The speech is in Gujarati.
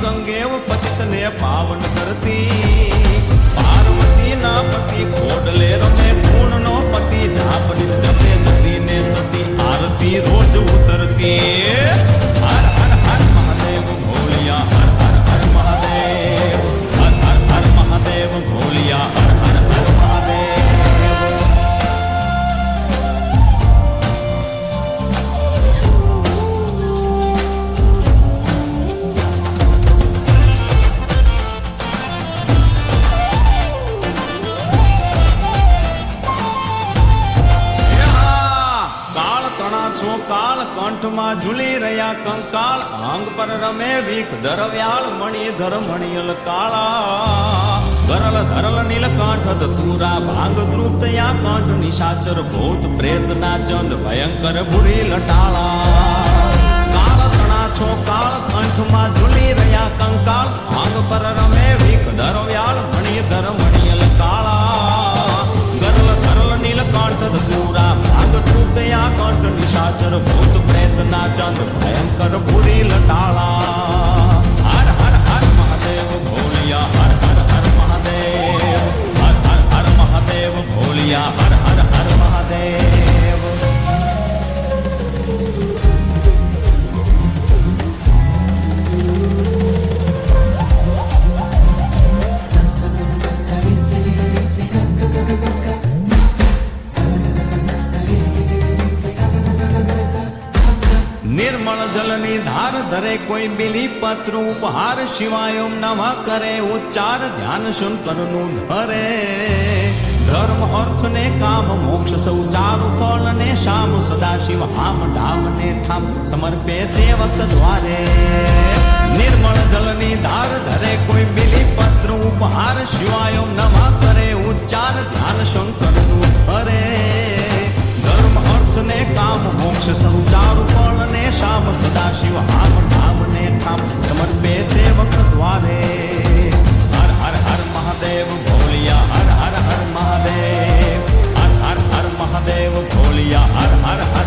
ગંગેવ પતિતને પાવન કરતી પાર્વતી ના પતિ ખોડલે રમે ગુણ નો પતિ જાપની જપે જતીને સતી આરતી રોજ ઉતરતી હર હર હર મહાદેવ ભોલિયા હર હર હર મહાદેવ હર હર હર મહાદેવ ભોલિયા હર હર હર મહાદેવ કાળ કંઠમાં ઝૂલી રહ્યા કંકાળ અંગ પર રમે વીખ ધરવ્યાળ મણિધર મણિયલ કાળા ગરલ ધરલ નીલકંઠ તુરા ભાંગ ધ્રુપતયા કંઠ નિશાચર ભૂત પ્રેત ના ચંદ ભયંકર બુરી લટાળા કાળ તણા છો કાળ કંઠમાં ઝૂલી રહ્યા કંકાળ અંગ પર રમે વીખ ધરવ્યાળ મણિધર મણિયલ કાળા ગરલ ધરલ નીલકંઠ તુરા ભાંગ ધ્રુપતયા કંઠ નિશાચર ભૂત પ્રેત ના ચંદ ભયંકર બુરી લટાળા હર હર હર મહાદેવ ભોલિયા હર હર હર મહાદેવ હર હર હર મહાદેવ ભોલિયા હર હર હર મહાદેવ નિર્મળ જલની ધાર ધરે કોઈ બિલી પત્ર ઉપહાર શિવાય ઓમ નમઃ કરે ઉચ્ચાર ધ્યાન શંકરનું ધરે ધર્મ અર્થ ને કામ મોક્ષ સૌ ચારુ ફળ ને શામ સદા શિવ હામ ધામ ને ઠામ સમર્પે સેવક દ્વારે નિર્મળ જલની ધાર ધરે કોઈ બિલી પત્ર ઉપહાર શિવાય ઓમ નમઃ કરે ઉચ્ચાર ધ્યાન શંકરનું ધરે ધર્મ અર્થ ને કામ મોક્ષ સૌ ચારુ ફળ ને શામ સદા શિવ હામ ધામ ને ઠામ સમર્પે સેવક દ્વારે હર હર હર મહાદેવ ભોલિયા હર હર હર મહાદેવ હર હર હર મહાદેવ ભોલિયા હર હર હર